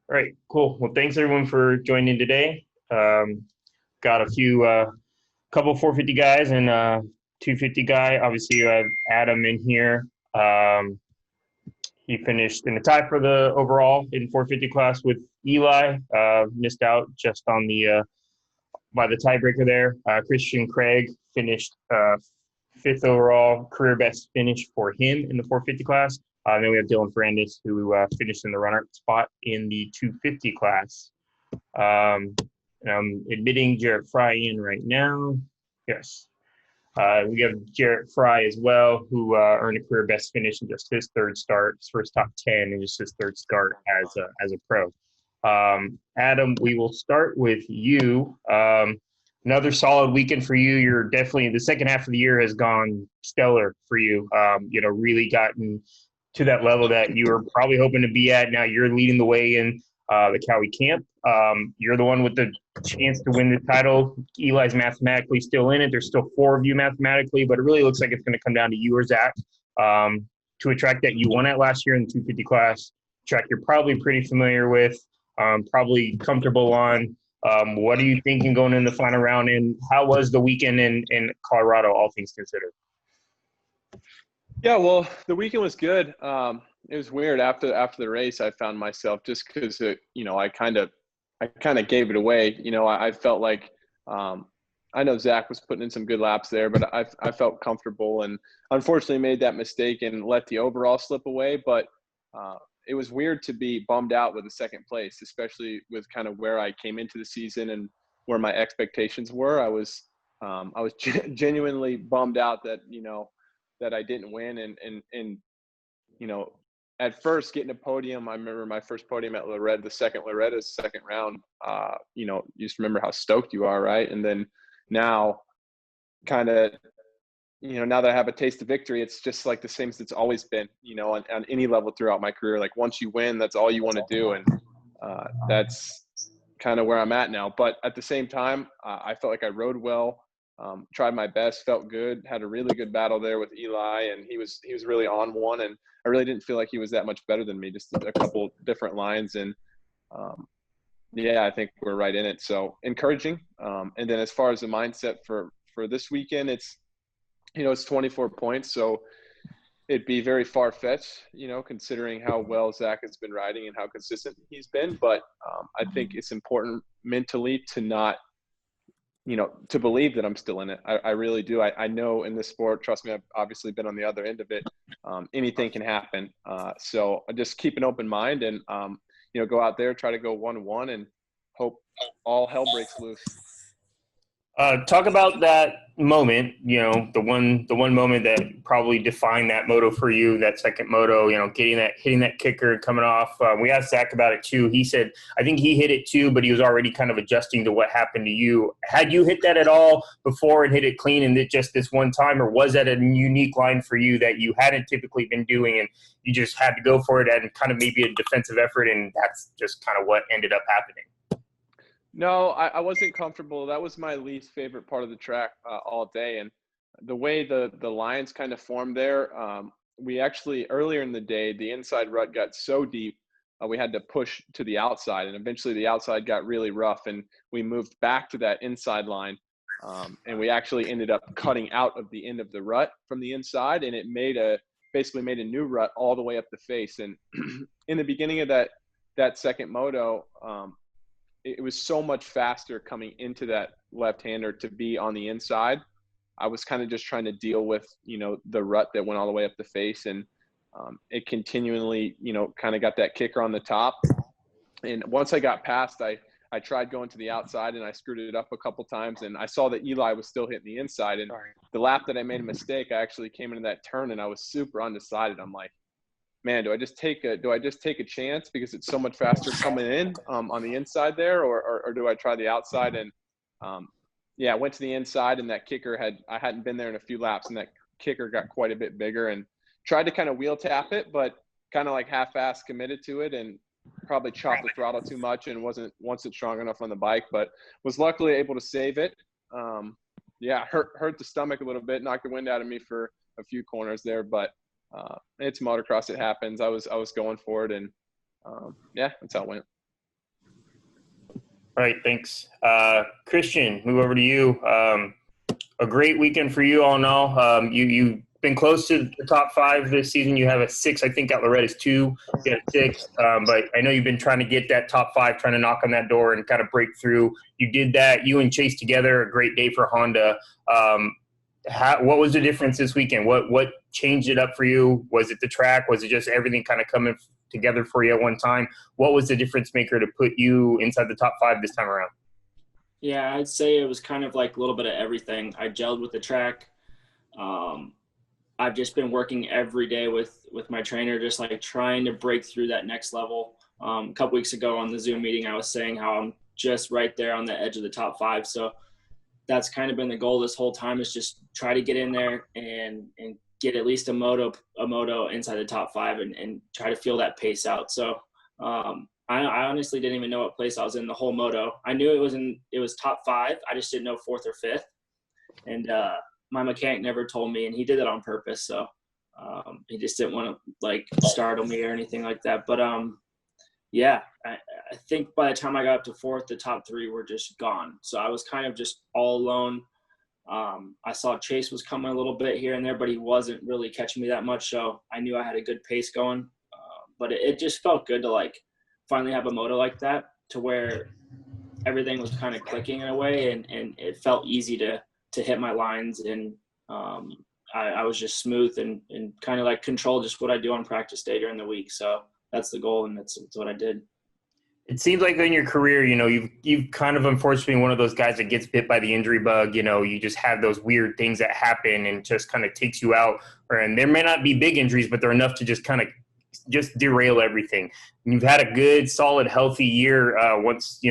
All right, cool. Well, thanks everyone for joining today. Got a couple 450 guys and 250 guy. Obviously, you have Adam in here. He finished in the tie for the overall in 450 class with Eli. Missed out just on the by the tiebreaker there. Christian Craig finished fifth overall, career best finish for him in the 450 class. And then we have Dylan Ferrandis, who finished in the runner spot in the 250 class. And I'm admitting Jarrett Frye in right now. Yes. We have Jarrett Frye as well, who earned a career best finish in just his third start, his first top 10, and just his third start as a pro. Adam, we will start with you. Another solid weekend for you. You're definitely the second half of the year has gone stellar for you. Really gotten to that level that you were probably hoping to be at. Now you're leading the way in the Cowie camp. You're the one with the chance to win the title. Eli's mathematically still in it. There's still four of you mathematically, but it really looks like it's going to come down to you or Zach to a track that you won at last year in the 250 class. Track you're probably pretty familiar with, probably comfortable on. What are you thinking going in the final round, and how was the weekend in Colorado, all things considered? Yeah, well, the weekend was good. It was weird after the race. I found myself just because I kind of gave it away. I felt like I know Zach was putting in some good laps there, but I felt comfortable and unfortunately made that mistake and let the overall slip away. But it was weird to be bummed out with the second place, especially with kind of where I came into the season and where my expectations were. I was genuinely bummed out that that I didn't win and at first getting a podium. I remember my first podium at Loretta's, the second Loretta's second round. You just remember how stoked you are, right? And then now, kind of, now that I have a taste of victory, it's just like the same as it's always been. On any level throughout my career. Like once you win, that's all you want to do, and that's kind of where I'm at now. But at the same time, I felt like I rode well. Tried my best, felt good, had a really good battle there with Eli, and he was really on one, and I really didn't feel like he was that much better than me, just a couple different lines, and I think we're right in it, so encouraging. And then as far as the mindset for this weekend, it's 24 points, so it'd be very far-fetched, considering how well Zach has been riding and how consistent he's been, but I think it's important mentally to not to believe that I'm still in it. I really do. I know in this sport, trust me, I've obviously been on the other end of it. Anything can happen. So I just keep an open mind and, go out there, try to go 1-1 and hope all hell breaks loose. Talk about that moment, the one moment that probably defined that moto for you, that second moto, hitting that kicker and coming off. We asked Zach about it too. He said, I think he hit it too, but he was already kind of adjusting to what happened to you. Had you hit that at all before and hit it clean and just this one time, or was that a unique line for you that you hadn't typically been doing and you just had to go for it and kind of maybe a defensive effort, and that's just kind of what ended up happening? No, I wasn't comfortable. That was my least favorite part of the track all day. And the way the lines kind of formed there, we actually, earlier in the day, the inside rut got so deep, we had to push to the outside. And eventually the outside got really rough, and we moved back to that inside line. And we actually ended up cutting out of the end of the rut from the inside, and it basically made a new rut all the way up the face. And in the beginning of that second moto, it was so much faster coming into that left-hander to be on the inside. I was kind of just trying to deal with, the rut that went all the way up the face, and it continually, kind of got that kicker on the top. And once I got past, I tried going to the outside and I screwed it up a couple times, and I saw that Eli was still hitting the inside. And the lap that I made a mistake, I actually came into that turn and I was super undecided. I'm like, man, do I just take a chance because it's so much faster coming in on the inside there, or do I try the outside? And I went to the inside, and that kicker I hadn't been there in a few laps, and that kicker got quite a bit bigger, and tried to kind of wheel tap it, but kind of like half-ass committed to it and probably chopped the throttle too much and wasn't strong enough on the bike, but was luckily able to save it. Hurt the stomach a little bit, knocked the wind out of me for a few corners there, but it's motocross. It happens. I was going for it, and that's how it went. All right, thanks. Christian, move over to you. A great weekend for you all in all. You've been close to the top five this season. You have a 6, I think at Loretta's 2. You had a 6, but I know you've been trying to get that top 5, trying to knock on that door and kind of break through. You did that. You and Chase together, a great day for Honda. What was the difference this weekend? What changed it up for you? Was it the track? Was it just everything kind of coming together for you at one time? What was the difference maker to put you inside the top 5 this time around? Yeah, I'd say it was kind of like a little bit of everything. I gelled with the track. I've just been working every day with my trainer, just like trying to break through that next level. A couple weeks ago on the Zoom meeting, I was saying how I'm just right there on the edge of the top 5. So that's kind of been the goal this whole time, is just try to get in there and get at least a moto inside the top 5 and try to feel that pace out. So I honestly didn't even know what place I was in the whole moto. I knew it was top 5. I just didn't know 4th or 5th. And my mechanic never told me, and he did it on purpose. So he just didn't want to like startle me or anything like that. But yeah, I think by the time I got up to 4th, the top 3 were just gone. So I was kind of just all alone. I saw Chase was coming a little bit here and there, but he wasn't really catching me that much. So I knew I had a good pace going. But it just felt good to like finally have a moto like that, to where everything was kind of clicking in a way, and it felt easy to hit my lines, and I was just smooth and kind of like control just what I do on practice day during the week. So that's the goal, and that's what I did. It seems like in your career, you've kind of unfortunately one of those guys that gets bit by the injury bug. You just have those weird things that happen and just kind of takes you out. And there may not be big injuries, but they're enough to just kind of just derail everything. And you've had a good, solid, healthy year once,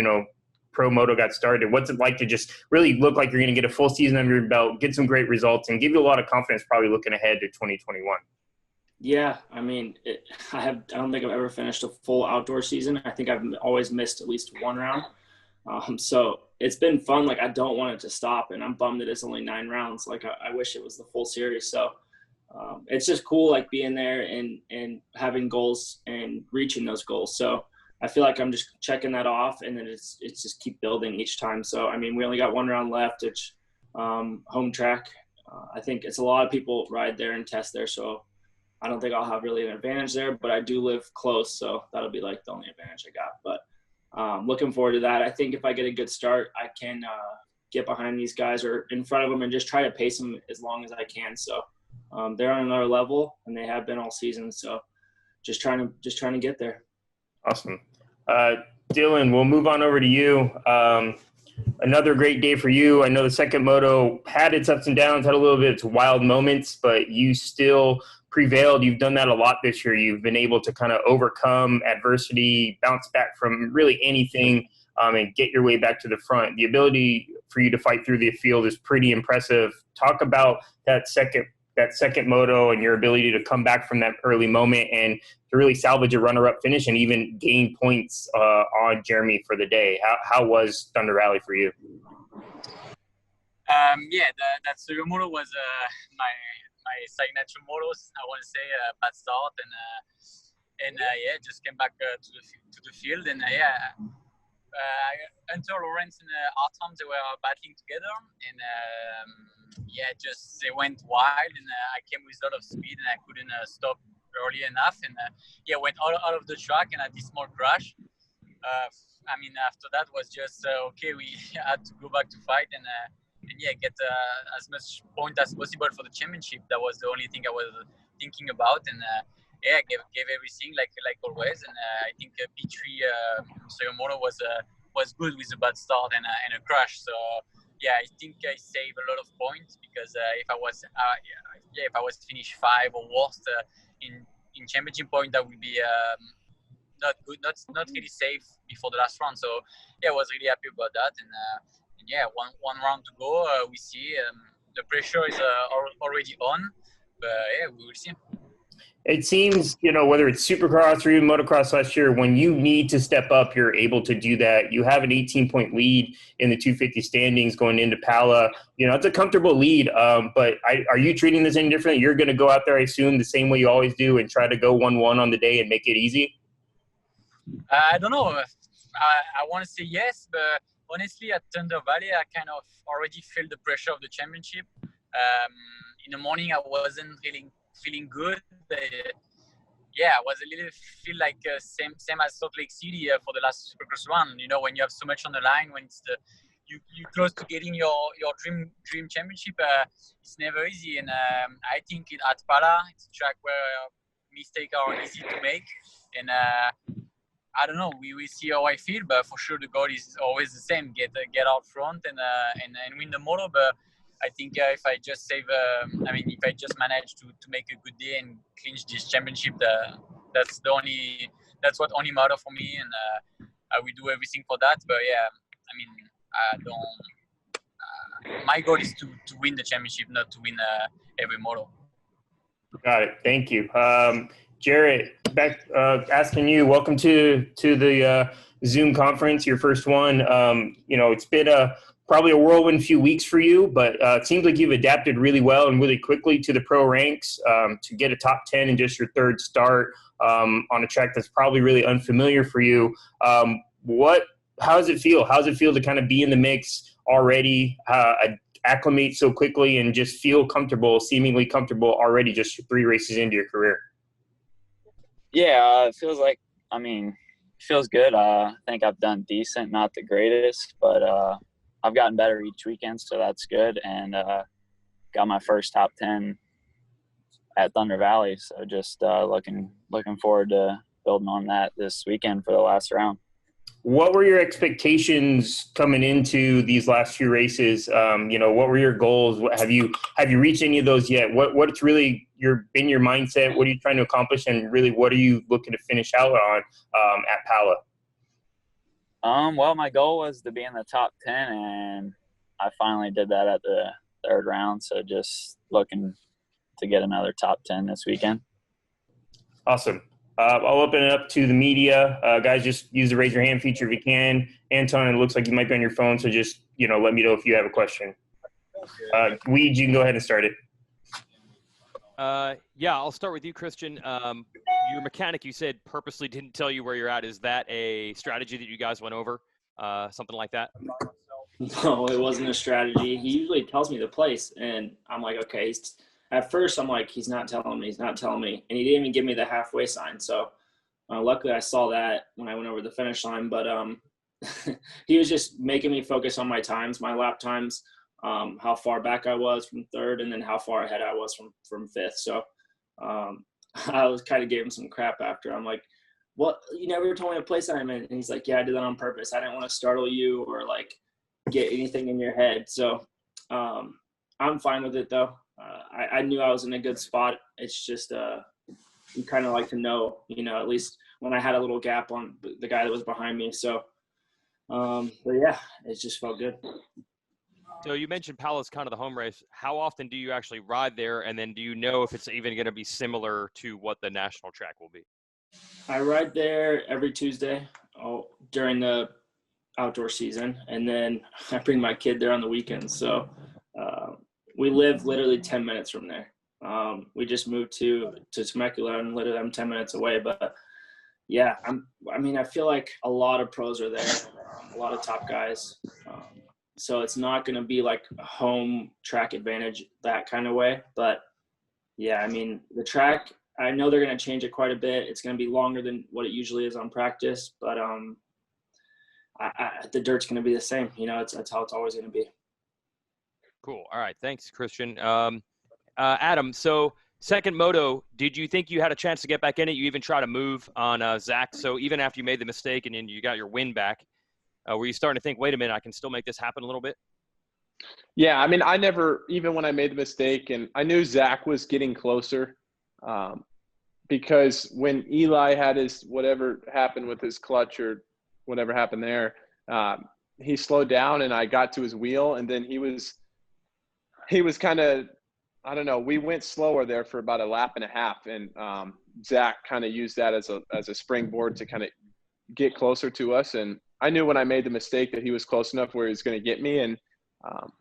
pro moto got started. What's it like to just really look like you're going to get a full season under your belt, get some great results, and give you a lot of confidence probably looking ahead to 2021? Yeah, I mean, I don't think I've ever finished a full outdoor season. I think I've always missed at least one round. So it's been fun. Like, I don't want it to stop, and I'm bummed that it's only 9 rounds. Like, I wish it was the full series. So it's just cool, like, being there and having goals and reaching those goals. So I feel like I'm just checking that off, and then it's just keep building each time. So, I mean, we only got 1 round left. It's home track. I think it's a lot of people ride there and test there. So I don't think I'll have really an advantage there, but I do live close. So that'll be like the only advantage I got. But looking forward to that. I think if I get a good start, I can get behind these guys or in front of them and just try to pace them as long as I can. So they're on another level, and they have been all season. So just trying to get there. Awesome. Dylan, we'll move on over to you. Another great day for you. I know the second moto had its ups and downs, had a little bit of its wild moments, but you still prevailed. You've done that a lot this year. You've been able to kind of overcome adversity, bounce back from really anything, and get your way back to the front. The ability for you to fight through the field is pretty impressive. Talk about that second moto and your ability to come back from that early moment and to really salvage a runner-up finish and even gain points on Jeremy for the day. How was Thunder Valley for you? That second moto was my signature motos. I want to say bad start and just came back to the field, and Hunter, Lawrence, and Artem, they were battling together, and they went wild, and I came with a lot of speed, and I couldn't stop early enough, and went out of the track, and had this small crash. After that was just okay. We had to go back to fight and get as much point as possible for the championship. That was the only thing I was thinking about, and gave everything like always. And I think P3 Cianciarulo was good with a bad start and a crash. So I think I saved a lot of points because if I was finished 5 or worse in championship point, that would be not good, not really safe before the last round. So I was really happy about that. And one round to go. We see the pressure is already on, but we will see. It seems, whether it's Supercross or even Motocross last year, when you need to step up, you're able to do that. You have an 18-point lead in the 250 standings going into Pala. It's a comfortable lead, but are you treating this any differently? You're going to go out there, I assume, the same way you always do and try to go 1-1 on the day and make it easy? I don't know. I want to say yes, but honestly, at Thunder Valley, I kind of already felt the pressure of the championship. In the morning, I wasn't really feeling good. Yeah, I was a little feel like same as Salt Lake City for the last Supercross run. You know, when you have so much on the line, when it's you close to getting your dream championship, it's never easy. And I think at Pala, it's a track where mistakes are easy to make. And I don't know. We see how I feel, but for sure the goal is always the same: get out front and win the moto. But I think if I just if I just manage to make a good day and clinch this championship, that's what only matter for me, and I will do everything for that. But yeah, I mean, I don't. My goal is to win the championship, not to win every moto. Got it. Thank you. Jarrett, back asking you, welcome to the Zoom conference, your first one. It's been probably a whirlwind few weeks for you, but it seems like you've adapted really well and really quickly to the pro ranks to get a top 10 in just your third start on a track that's probably really unfamiliar for you. How does it feel? How does it feel to kind of be in the mix already, acclimate so quickly, and just feel comfortable, seemingly comfortable already just 3 races into your career? Yeah, it feels good. I think I've done decent, not the greatest, but I've gotten better each weekend, so that's good. And got my first top 10 at Thunder Valley, so just looking forward to building on that this weekend for the last round. What were your expectations coming into these last few races? What were your goals? Have you reached any of those yet? What's really been your mindset? What are you trying to accomplish? And really, what are you looking to finish out on at Pala? Well, my goal was to be in the top 10, and I finally did that at the third round. So just looking to get another top 10 this weekend. Awesome. I'll open it up to the media. Guys, just use the raise your hand feature if you can. Anton, it looks like you might be on your phone, so just, let me know if you have a question. Weed, you can go ahead and start it. Yeah, I'll start with you, Christian. Your mechanic, you said, purposely didn't tell you where you're at. Is that a strategy that you guys went over? Something like that? No, it wasn't a strategy. He usually tells me the place, and I'm like, okay. At first, I'm like, he's not telling me. And he didn't even give me the halfway sign. So luckily I saw that when I went over the finish line. But he was just making me focus on my times, my lap times, how far back I was from third, and then how far ahead I was from fifth. So I was kind of gave him some crap after. I'm like, what? You never told me a place I'm in. And he's like, yeah, I did that on purpose. I didn't want to startle you or like get anything in your head. So I'm fine with it though. I knew I was in a good spot. It's just you kind of like to know, at least when I had a little gap on the guy that was behind me. So, but yeah, it just felt good. So you mentioned Pala's kind of the home race. How often do you actually ride there? And then do you know if it's even going to be similar to what the national track will be? I ride there every Tuesday during the outdoor season. And then I bring my kid there on the weekends. So, we live literally 10 minutes from there. We just moved to Temecula, and literally I'm 10 minutes away. But yeah, I feel like a lot of pros are there, a lot of top guys. So it's not going to be like a home track advantage that kind of way. But yeah, the track, I know they're going to change it quite a bit. It's going to be longer than what it usually is on practice. But the dirt's going to be the same. That's how it's always going to be. Cool. All right. Thanks, Christian. Adam, so second moto, did you think you had a chance to get back in it? You even try to move on Zach. So even after you made the mistake and then you got your win back, were you starting to think, wait a minute, I can still make this happen a little bit? Yeah, I never, even when I made the mistake, and I knew Zach was getting closer because when Eli had his whatever happened with his clutch or whatever happened there, he slowed down and I got to his wheel, and then he was kind of, I don't know, we went slower there for about a lap and a half, and Zach kind of used that as a springboard to kind of get closer to us. And I knew when I made the mistake that he was close enough where he was going to get me. And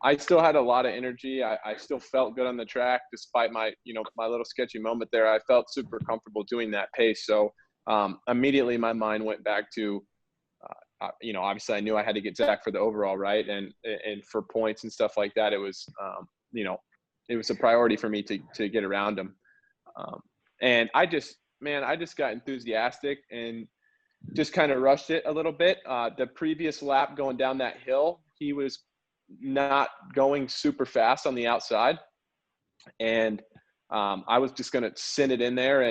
I still had a lot of energy. I still felt good on the track despite my little sketchy moment there. I felt super comfortable doing that pace. So immediately my mind went back to you know, obviously I knew I had to get Zach for the overall, right? And for points and stuff like that, it was, you know, it was a priority for me to get around him. And I just got enthusiastic and just kind of rushed it a little bit. The previous lap going down that hill, he was not going super fast on the outside. And I was just going to send it in there.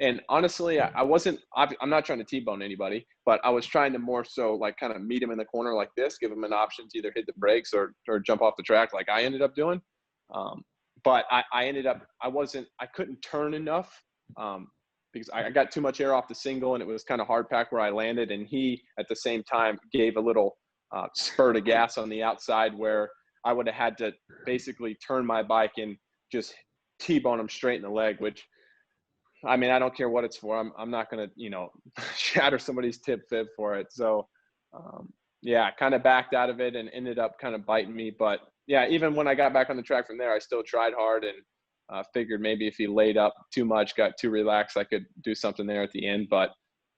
And honestly, I'm not trying to T-bone anybody, but I was trying to more so like kind of meet him in the corner like this, give him an option to either hit the brakes or jump off the track like I ended up doing. But I couldn't turn enough because I got too much air off the single, and it was kind of hard pack where I landed. And he, at the same time, gave a little spurt of gas on the outside where I would have had to basically turn my bike and just T-bone him straight in the leg, which, I mean, I don't care what it's for. I'm not going to, you know, shatter somebody's tip fib for it. So, yeah, kind of backed out of it and ended up kind of biting me. But, yeah, even when I got back on the track from there, I still tried hard and figured maybe if he laid up too much, got too relaxed, I could do something there at the end. But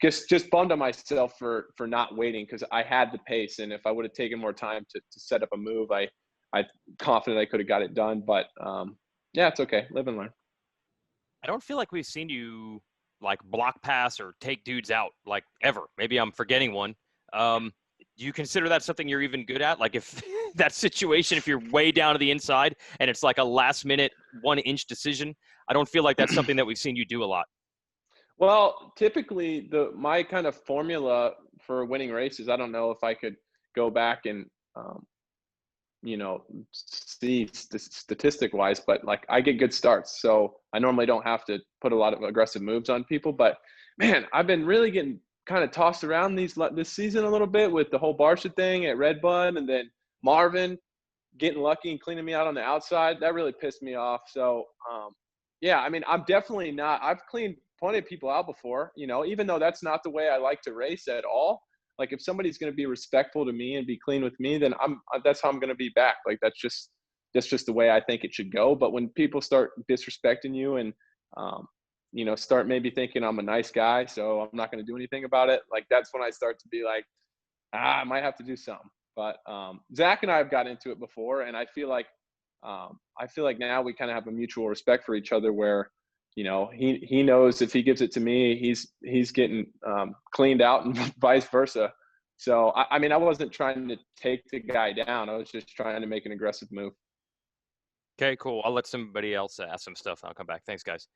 just bummed on myself for not waiting because I had the pace. And if I would have taken more time to set up a move, I'm confident I could have got it done. But, yeah, it's okay. Live and learn. I don't feel like we've seen you like block pass or take dudes out like ever. Maybe I'm forgetting one. Do you consider that something you're even good at? Like if that situation, if you're way down to the inside and it's like a last minute 1-inch decision, I don't feel like that's something that we've seen you do a lot. Well, typically my kind of formula for winning races, I don't know if I could go back and, you know, see statistic wise, but like I get good starts. So I normally don't have to put a lot of aggressive moves on people, but man, I've been really getting kind of tossed around this season a little bit with the whole Barsha thing at Red Bud, and then Marvin getting lucky and cleaning me out on the outside. That really pissed me off. So, yeah, I mean, I'm definitely not, I've cleaned plenty of people out before, you know, even though that's not the way I like to race at all. Like if somebody's going to be respectful to me and be clean with me, then that's how I'm going to be back. Like that's just the way I think it should go. But when people start disrespecting you and, you know, start maybe thinking I'm a nice guy, so I'm not going to do anything about it. Like that's when I start to be like, I might have to do something. But Zach and I have got into it before, and I feel like now we kind of have a mutual respect for each other where, you know, he knows if he gives it to me, he's getting cleaned out and vice versa. So, I mean, I wasn't trying to take the guy down. I was just trying to make an aggressive move. Okay, cool. I'll let somebody else ask some stuff. I'll come back. Thanks, guys.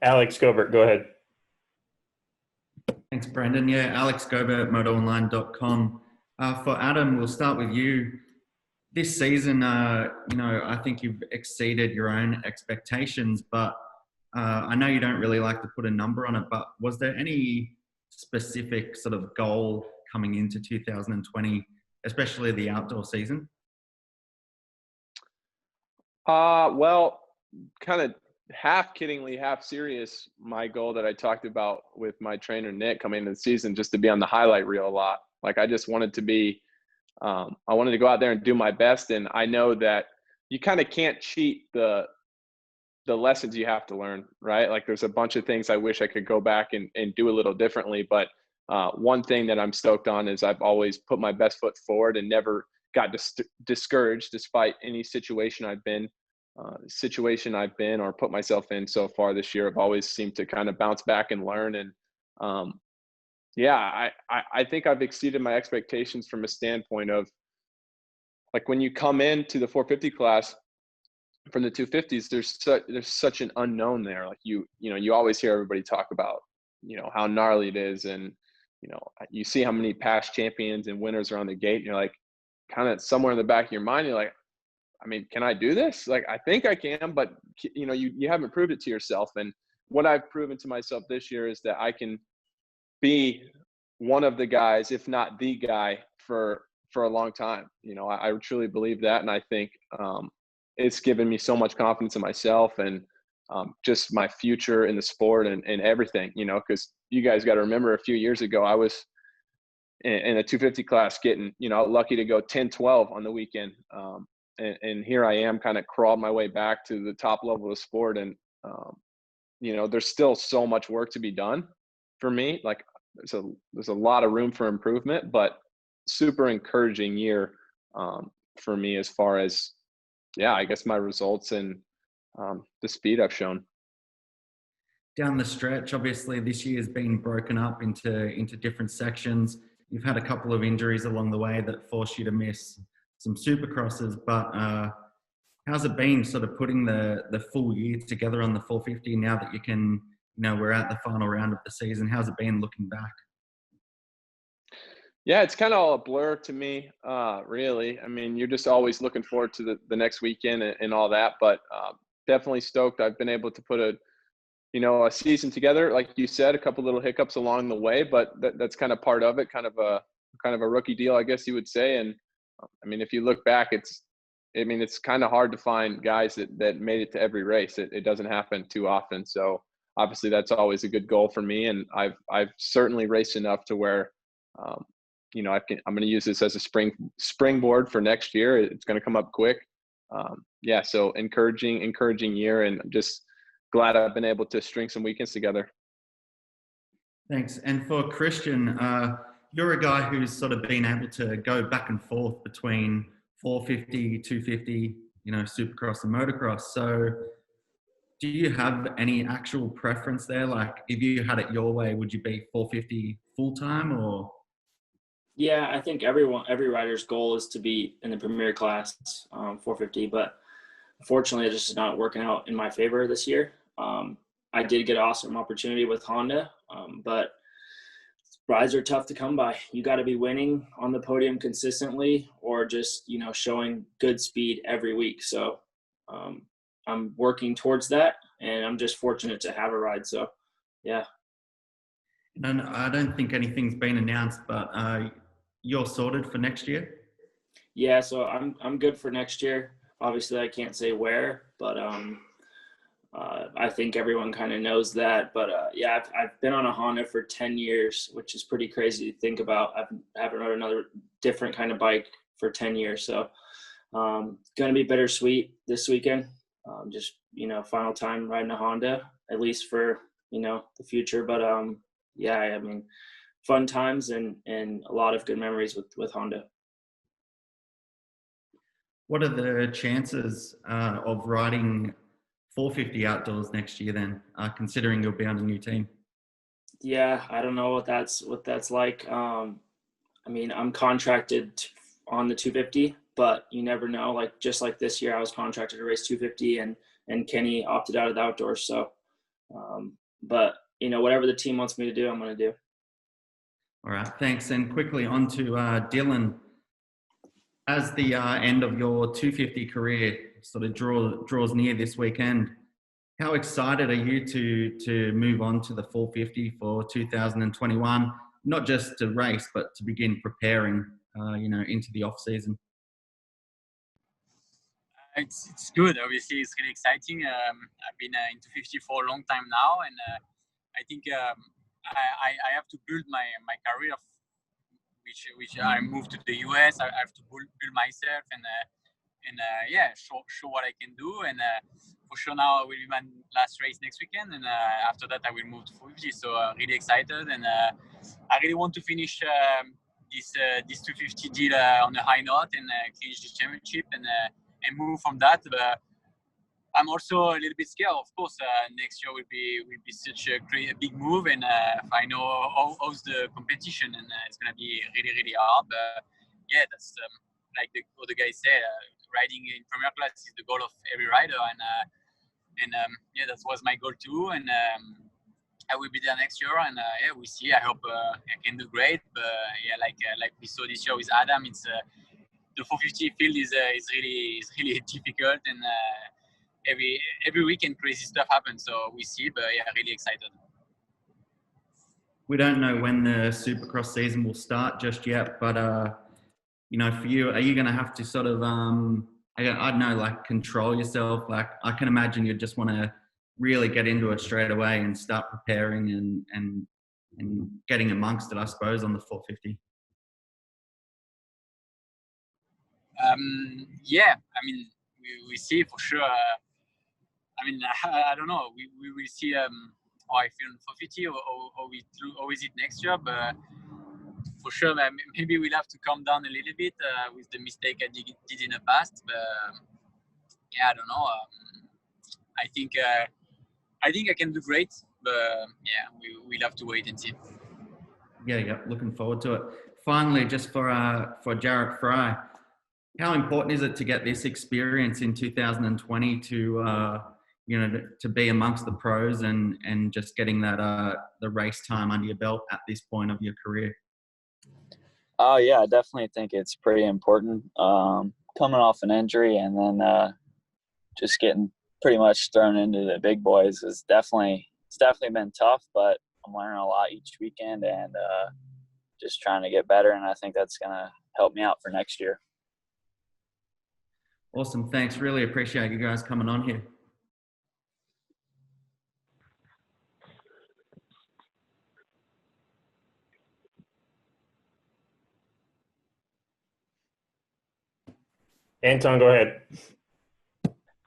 Alex Gobert, go ahead. Thanks, Brendan. Yeah, Alex Gobert, motoonline.com. For Adam, we'll start with you. This season, you know, I think you've exceeded your own expectations, but I know you don't really like to put a number on it, but was there any specific sort of goal coming into 2020, especially the outdoor season? Well, kind of half kiddingly, half serious, my goal that I talked about with my trainer, Nick, coming into the season, just to be on the highlight reel a lot. Like I just wanted to be, I wanted to go out there and do my best. And I know that you kind of can't cheat the lessons you have to learn, right? Like there's a bunch of things I wish I could go back and do a little differently. But one thing that I'm stoked on is I've always put my best foot forward and never got discouraged despite any situation I've been or put myself in so far this year. I've always seemed to kind of bounce back and learn. And yeah, I think I've exceeded my expectations from a standpoint of like when you come into the 450 class from the 250s, there's such an unknown there. Like you know, you always hear everybody talk about, you know, how gnarly it is. And, you know, you see how many past champions and winners are on the gate and you're like kind of somewhere in the back of your mind, you're like, I mean, can I do this? Like, I think I can, but you know, you haven't proved it to yourself. And what I've proven to myself this year is that I can be one of the guys, if not the guy for a long time. You know, I truly believe that. And I think it's given me so much confidence in myself and just my future in the sport and everything, you know, because you guys got to remember a few years ago, I was in a 250 class getting, you know, lucky to go 10-12 on the weekend. and here I am kind of crawled my way back to the top level of sport. And, there's still so much work to be done for me. Like there's a lot of room for improvement, but super encouraging year for me as far as, I guess my results and the speed I've shown. Down the stretch, obviously this year has been broken up into different sections. You've had a couple of injuries along the way that forced you to miss some Supercrosses, but how's it been sort of putting the full year together on the 450 now that we're at the final round of the season? How's it been looking back? Yeah, it's kind of all a blur to me, really. I mean, you're just always looking forward to the next weekend and all that, but definitely stoked I've been able to put a season together. Like you said, a couple little hiccups along the way, but that's kind of part of it, kind of a rookie deal, I guess you would say. And I mean, if you look back, it's kind of hard to find guys that made it to every race. It doesn't happen too often. So obviously that's always a good goal for me. And I've certainly raced enough to where, I'm going to use this as a springboard for next year. It's going to come up quick. So encouraging year, and just glad I've been able to string some weekends together. Thanks. And for Christian, you're a guy who's sort of been able to go back and forth between 450, 250, Supercross and Motocross. So do you have any actual preference there? Like if you had it your way, would you be 450 full time or? Yeah, I think every rider's goal is to be in the premier class, 450, but unfortunately it's just not working out in my favor this year. I did get an awesome opportunity with Honda, but rides are tough to come by. You got to be winning on the podium consistently, or just, showing good speed every week. So I'm working towards that, and I'm just fortunate to have a ride. So, yeah. And I don't think anything's been announced, but you're sorted for next year? Yeah, so I'm good for next year. Obviously, I can't say where, but I think everyone kind of knows that. But I've been on a Honda for 10 years, which is pretty crazy to think about. I haven't rode another different kind of bike for 10 years. So going to be bittersweet this weekend. Just, final time riding a Honda, at least for, the future. But fun times and a lot of good memories with Honda. What are the chances of riding 450 outdoors next year then, considering you'll be on a new team? Yeah, I don't know what that's like. I'm contracted on the 250, but you never know. Like just like this year, I was contracted to race 250, and Kenny opted out of the outdoors. So, but whatever the team wants me to do, I'm going to do. All right, thanks. And quickly on to Dylan. As the end of your 250 career sort of draws near this weekend, how excited are you to move on to the 450 for 2021? Not just to race, but to begin preparing, into the off season. It's good. Obviously, it's really exciting. I've been in 250 for a long time now, and I think I have to build my career, which I moved to the US. I have to build myself and show what I can do. And for sure now will be my last race next weekend, and after that I will move to 450. So really excited, and I really want to finish this 250 deal on a high note and clinch this championship and move from that. But I'm also a little bit scared. Of course, next year will be such a big move, and I know how's the competition, and it's gonna be really really hard. But yeah, that's like what the guys say. Riding in premier class is the goal of every rider, and that was my goal too. And I will be there next year, and we see. I hope I can do great. But like we saw this year with Adam, it's the 450 field is really difficult, and every weekend crazy stuff happens. So we see, but really excited. We don't know when the Supercross season will start just yet, but for you, are you going to have to sort of I don't know, like control yourself? Like I can imagine you just want to really get into it straight away and start preparing and getting amongst it, I suppose, on the 450. Yeah, I mean, we see for sure. I mean, I don't know. We will see how I feel in 450 or is it next year, but for sure, maybe we'll have to calm down a little bit with the mistake I did in the past. But yeah, I don't know. I think I can do great, but yeah, we'll have to wait and see. Yeah, looking forward to it. Finally, just for Jarrett Frye, how important is it to get this experience in 2020 to to be amongst the pros and just getting that the race time under your belt at this point of your career? Oh yeah, I definitely think it's pretty important. Coming off an injury and then just getting pretty much thrown into the big boys it's definitely been tough, but I'm learning a lot each weekend and just trying to get better. And I think that's gonna help me out for next year. Awesome, thanks. Really appreciate you guys coming on here. Anton, go ahead.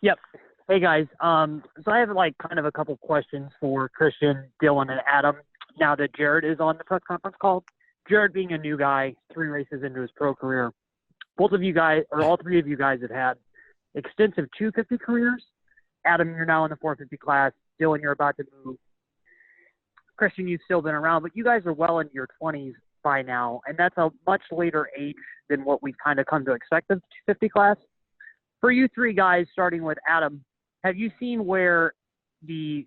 Yep. Hey guys. So I have kind of a couple questions for Christian, Dylan, and Adam. Now that Jarrett is on the press conference call, Jarrett being a new guy, 3 races into his pro career, both of you guys, or all 3 of you guys, have had extensive 250 careers. Adam, you're now in the 450 class. Dylan, you're about to move. Christian, you've still been around, but you guys are well into your 20s by now, and that's a much later age than what we've kind of come to expect of the 250 class. For you 3 guys, starting with Adam, have you seen where the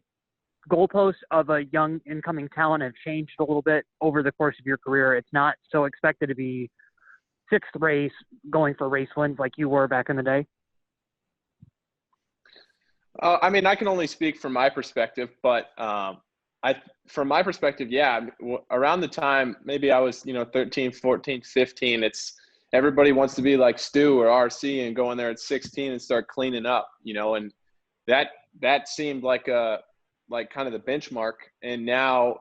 goalposts of a young incoming talent have changed a little bit over the course of your career? It's not so expected to be 6th race going for race wins like you were back in the day? I mean, I can only speak from my perspective, but from my perspective, yeah, around the time, maybe I was, 13, 14, 15, everybody wants to be like Stu or RC and go in there at 16 and start cleaning up, and that seemed like kind of the benchmark. And now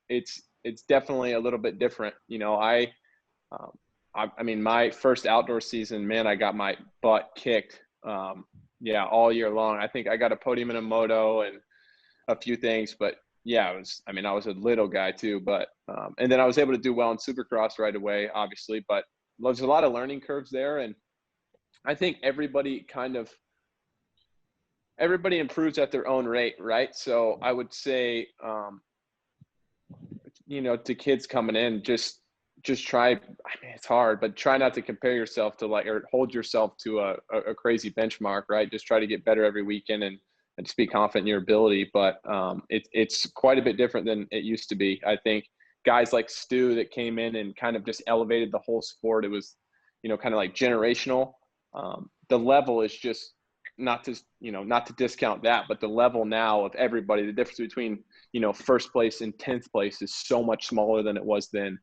it's definitely a little bit different. I mean, my first outdoor season, man, I got my butt kicked. All year long. I think I got a podium in a moto and a few things, but yeah, I was a little guy too, but, and then I was able to do well in Supercross right away, obviously, but there's a lot of learning curves there. And I think everybody improves at their own rate. Right. So I would say, to kids coming in, just try, I mean, it's hard, but try not to compare yourself to or hold yourself to a crazy benchmark, right? Just try to get better every weekend and just be confident in your ability. But it's quite a bit different than it used to be. I think guys like Stu that came in and kind of just elevated the whole sport. It was, kind of like generational. The level is just not to discount that, but the level now of everybody, the difference between, first place and 10th place is so much smaller than it was then.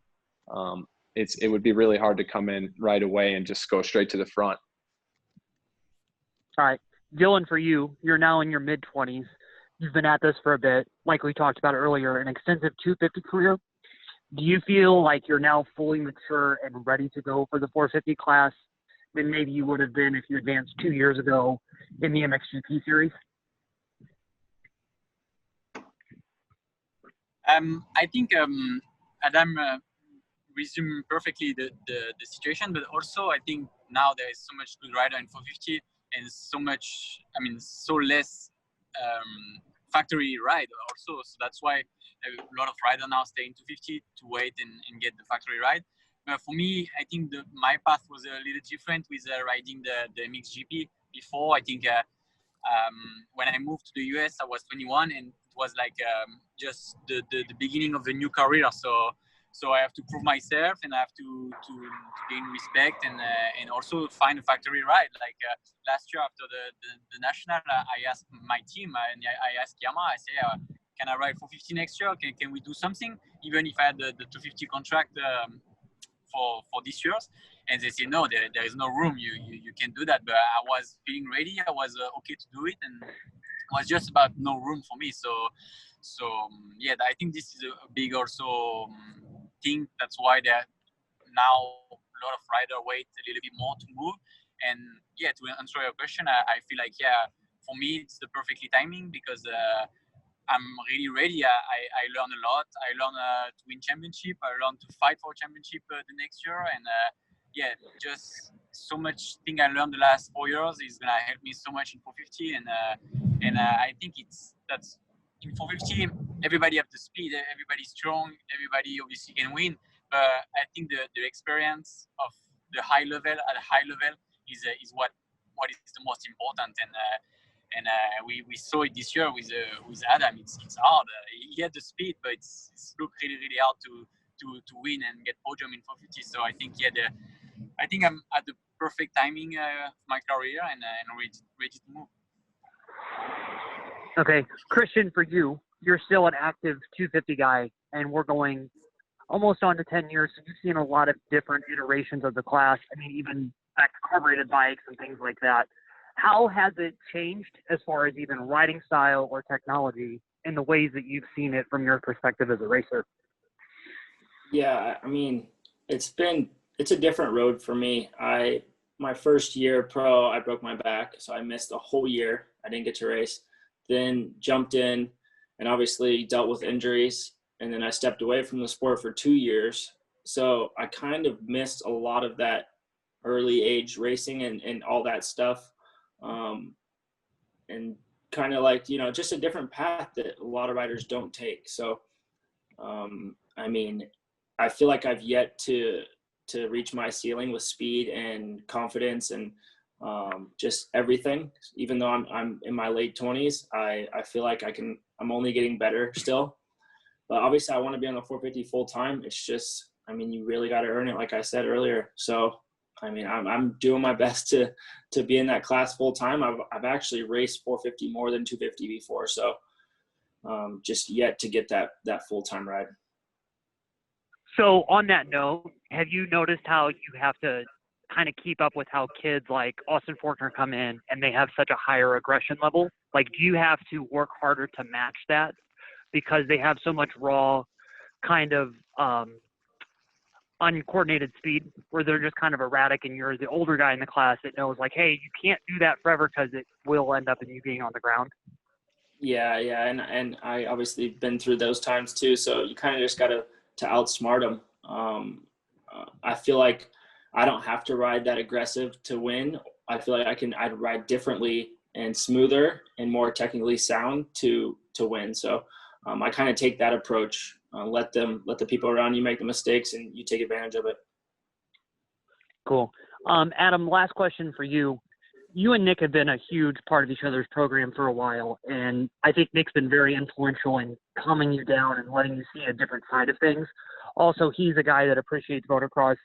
It would be really hard to come in right away and just go straight to the front. All right. Dylan, for you, you're now in your mid-20s. You've been at this for a bit. Like we talked about earlier, an extensive 250 career. Do you feel like you're now fully mature and ready to go for the 450 class than maybe you would have been if you advanced 2 years ago in the MXGP series? I think Adam resumed perfectly the situation, but also I think now there is so much good rider in 450 and so less factory ride also. So that's why a lot of riders now stay in 250 to wait and get the factory ride. But for me, I think my path was a little different with riding the MXGP. Before, I think when I moved to the US, I was 21, and it was like just the beginning of the new career. So I have to prove myself, and I have to gain respect, and also find a factory ride. Like last year after the national, I asked my team, and I asked Yamaha. I say, can I ride 450 next year? Can we do something? Even if I had the 250 contract for this year, and they say no, there is no room. You can't do that. But I was feeling ready. I was okay to do it, and it was just about no room for me. So yeah, I think this is a big also thing. That's why there now a lot of riders wait a little bit more to move. And yeah, to answer your question, I feel like, for me, it's the perfectly timing because I'm really ready. I learn a lot. I learn to win championship. I learn to fight for championship the next year. And just so much thing I learned the last 4 years is gonna help me so much in 450. And I think that's in 450. Everybody have the speed. Everybody's strong. Everybody obviously can win. But I think the experience of the high level at a high level is what is the most important. And we saw it this year with Adam. It's hard. He had the speed, but it's looked really really hard to win and get podium in 450. So I think I think I'm at the perfect timing of my career and ready to move. Okay, Christian, for you, you're still an active 250 guy, and we're going almost on to 10 years. So you've seen a lot of different iterations of the class. I mean, even back to carbureted bikes and things like that. How has it changed as far as even riding style or technology in the ways that you've seen it from your perspective as a racer? Yeah, I mean, it's a different road for me. My first year pro, I broke my back, so I missed a whole year. I didn't get to race. Then jumped in and obviously dealt with injuries, and then I stepped away from the sport for 2 years. So I kind of missed a lot of that early age racing and all that stuff. And kind of like, just a different path that a lot of riders don't take. So, I mean, I feel like I've yet to reach my ceiling with speed and confidence and just everything. Even though I'm in my late 20s, I feel like I'm only getting better still. But obviously I want to be on the 450 full time. It's just, I mean, you really got to earn it, like I said earlier. So, I mean, I'm doing my best to be in that class full time. I've actually raced 450 more than 250 before. So just yet to get that full time ride. So on that note, have you noticed how you have to kind of keep up with how kids like Austin Forkner come in and they have such a higher aggression level? Like, do you have to work harder to match that because they have so much raw kind of uncoordinated speed where they're just kind of erratic and you're the older guy in the class that knows like, hey, you can't do that forever because it will end up in you being on the ground? Yeah. And I obviously been through those times too. So you kind of just got to outsmart them. I feel like I don't have to ride that aggressive to win. I feel like I'd ride differently and smoother and more technically sound to win. So I kind of take that approach. Let the people around you make the mistakes and you take advantage of it. Cool. Adam, last question for you. You and Nick have been a huge part of each other's program for a while, and I think Nick's been very influential in calming you down and letting you see a different side of things. Also, he's a guy that appreciates motocross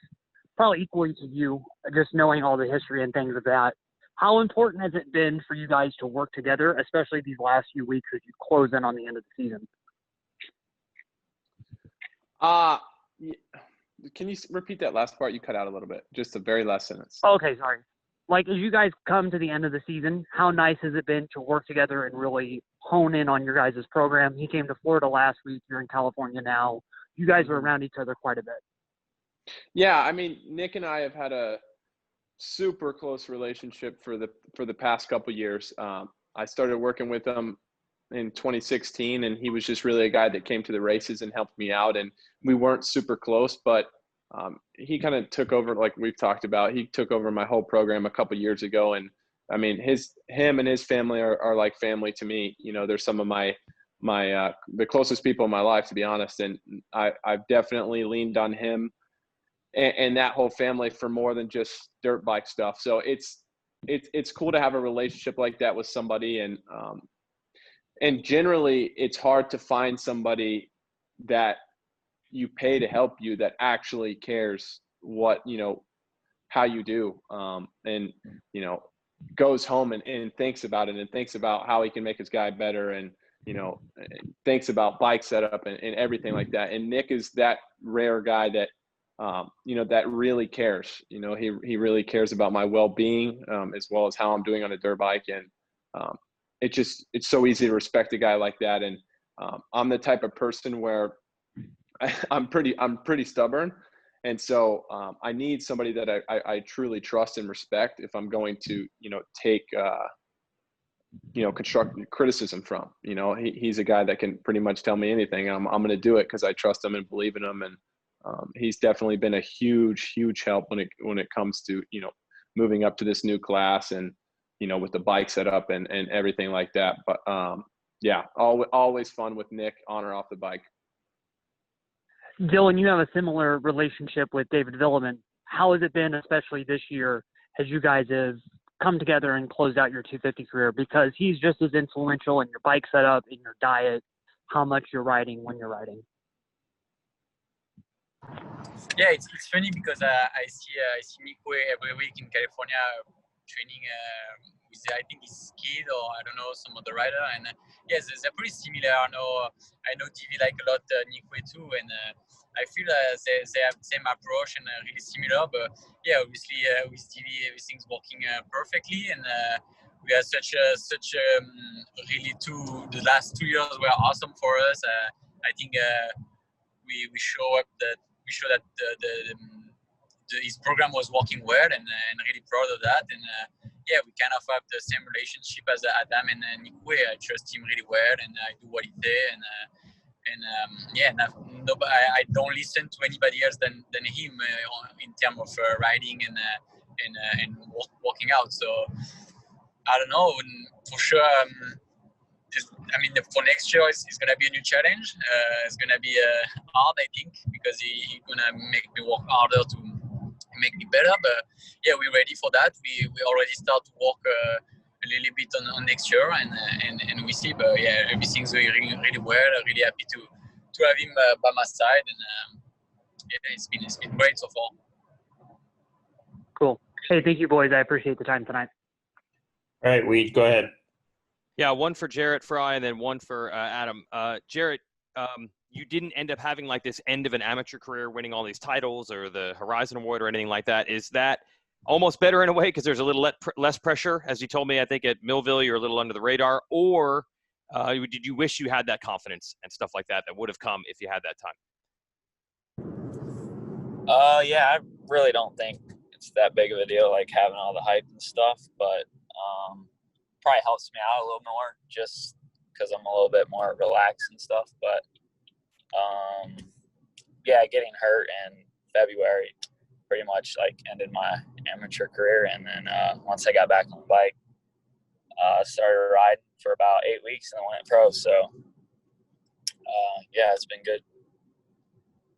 probably equally to you, just knowing all the history and things of that. How important has it been for you guys to work together, especially these last few weeks as you close in on the end of the season? Can you repeat that last part? You cut out a little bit. Just the very last sentence. Okay, sorry. Like, as you guys come to the end of the season, how nice has it been to work together and really hone in on your guys' program? He came to Florida last week. You're in California now. You guys are around each other quite a bit. Yeah, I mean, Nick and I have had a super close relationship for the past couple of years. I started working with him in 2016, and he was just really a guy that came to the races and helped me out. And we weren't super close, but he kind of took over, like we've talked about. He took over my whole program a couple of years ago, and I mean, him and his family are like family to me. They're some of my the closest people in my life, to be honest. And I've definitely leaned on him and that whole family for more than just dirt bike stuff. So it's cool to have a relationship like that with somebody. And generally it's hard to find somebody that you pay to help you that actually cares how you do, and goes home and thinks about it and thinks about how he can make his guy better, and thinks about bike setup and everything like that. And Nick is that rare guy that that really cares. He really cares about my well-being, as well as how I'm doing on a dirt bike. And it's so easy to respect a guy like that. And I'm the type of person where I'm pretty stubborn, And so I need somebody that I truly trust and respect if I'm going to, take, constructive criticism from. He's a guy that can pretty much tell me anything. I'm going to do it because I trust him and believe in him. And he's definitely been a huge, huge help when it comes to, moving up to this new class and, with the bike setup and everything like that. But yeah, always fun with Nick on or off the bike. Dylan, you have a similar relationship with David Villeman. How has it been, especially this year, as you guys have come together and closed out your 250 career? Because he's just as influential in your bike setup, in your diet, how much you're riding when you're riding. Yeah, it's funny because I see Nico every week in California training with, I think his kid, or I don't know, some other rider. And yes, they're pretty similar. I know DV like a lot Nico too, and I feel they have the same approach and really similar. But yeah, obviously with DV everything's working perfectly, and we had such really the last 2 years were awesome for us. I think we show that his program was working well, and really proud of that. And yeah, we kind of have the same relationship as Adam and Nico. I trust him really well, and I do what he says. I don't listen to anybody else than him in terms of riding and working out. So I don't know, for sure. For next year, it's going to be a new challenge. It's going to be hard, I think, because he's going to make me work harder to make me better. But yeah, we're ready for that. We already start to work a little bit on next year, and we see. But yeah, everything's going really, really well. I'm really happy to have him by my side, and it's been great so far. Cool. Hey, thank you, boys. I appreciate the time tonight. All right, Weed, go ahead. Yeah, one for Jarrett, Frye, and then one for Adam. Jarrett, you didn't end up having like this end of an amateur career winning all these titles or the Horizon Award or anything like that. Is that almost better in a way because there's a little less pressure? As you told me, I think at Millville you're a little under the radar. Or did you wish you had that confidence and stuff like that would have come if you had that time? Yeah, I really don't think it's that big of a deal, like having all the hype and stuff, but probably helps me out a little more just because I'm a little bit more relaxed and stuff. But yeah, getting hurt in February pretty much like ended my amateur career. And then once I got back on the bike, I started riding for about 8 weeks and then went pro. So yeah, it's been good.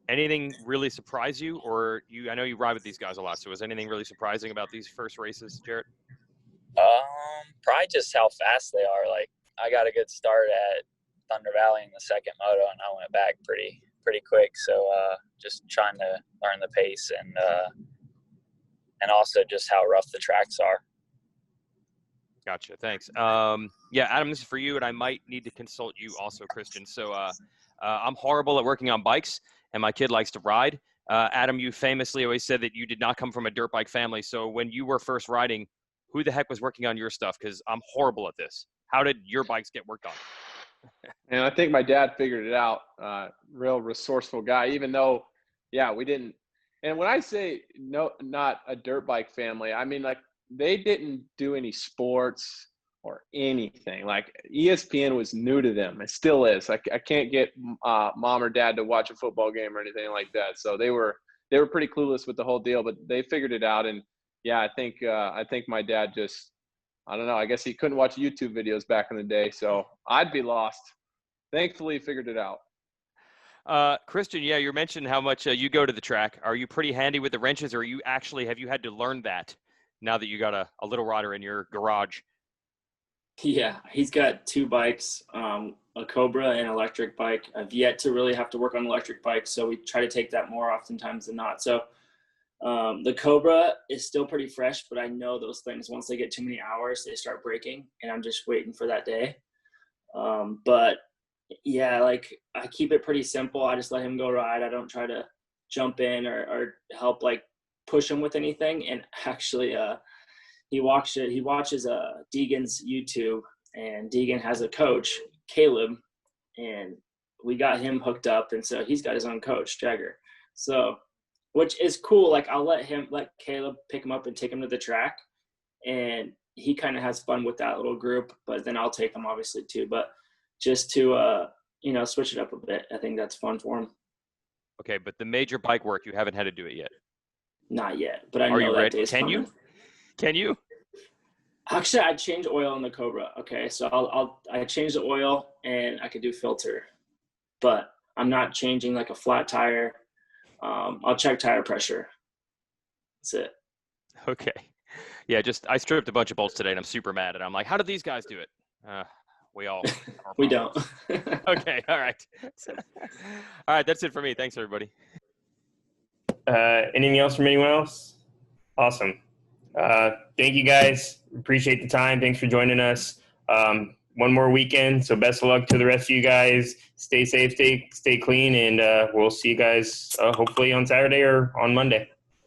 Anything really surprise you, or I know you ride with these guys a lot, so was anything really surprising about these first races, Jarrett? Probably just how fast they are. Like, I got a good start at Thunder Valley in the second moto, and I went back pretty quick. So just trying to learn the pace and also just how rough the tracks are. Gotcha. Thanks. Yeah, Adam, this is for you, and I might need to consult you also, Christian. So I'm horrible at working on bikes, and my kid likes to ride. Adam, you famously always said that you did not come from a dirt bike family. So when you were first riding, who the heck was working on your stuff? Because I'm horrible at this. How did your bikes get worked on? And I think my dad figured it out. Real resourceful guy, even though, yeah, we didn't. And when I say no, not a dirt bike family, I mean, like, they didn't do any sports or anything. Like, ESPN was new to them. It still is. I can't get mom or dad to watch a football game or anything like that. So they were pretty clueless with the whole deal, but they figured it out. And yeah, I think my dad just, I don't know, I guess he couldn't watch YouTube videos back in the day, so I'd be lost. Thankfully, he figured it out. Christian, yeah, you mentioned how much you go to the track. Are you pretty handy with the wrenches, or have you had to learn that now that you got a little rider in your garage? Yeah, he's got two bikes, a Cobra and an electric bike. I've yet to really have to work on electric bikes, so we try to take that more oftentimes than not. So the Cobra is still pretty fresh, but I know those things, once they get too many hours, they start breaking, and I'm just waiting for that day. But yeah, like, I keep it pretty simple. I just let him go ride. I don't try to jump in or help, like, push him with anything. And actually, he watches Deegan's YouTube, and Deegan has a coach, Caleb, and we got him hooked up, and so he's got his own coach, Jagger. So which is cool. Like I'll let Caleb pick him up and take him to the track, and he kind of has fun with that little group. But then I'll take him obviously too. But just to switch it up a bit, I think that's fun for him. Okay, but the major bike work, you haven't had to do it yet. Not yet, but I Are know you that ready? day's Can coming. you? Can you? Actually, I changed oil on the Cobra. Okay, so I changed the oil and I could do filter, but I'm not changing like a flat tire. I'll check tire pressure. That's it. Okay. Yeah, I stripped a bunch of bolts today, and I'm super mad. And I'm like, how did these guys do it? We all. We don't. Okay. All right. All right. That's it for me. Thanks, everybody. Anything else from anyone else? Awesome. Thank you guys. Appreciate the time. Thanks for joining us. One more weekend, so best of luck to the rest of you guys. Stay safe, stay clean, and we'll see you guys hopefully on Saturday or on Monday.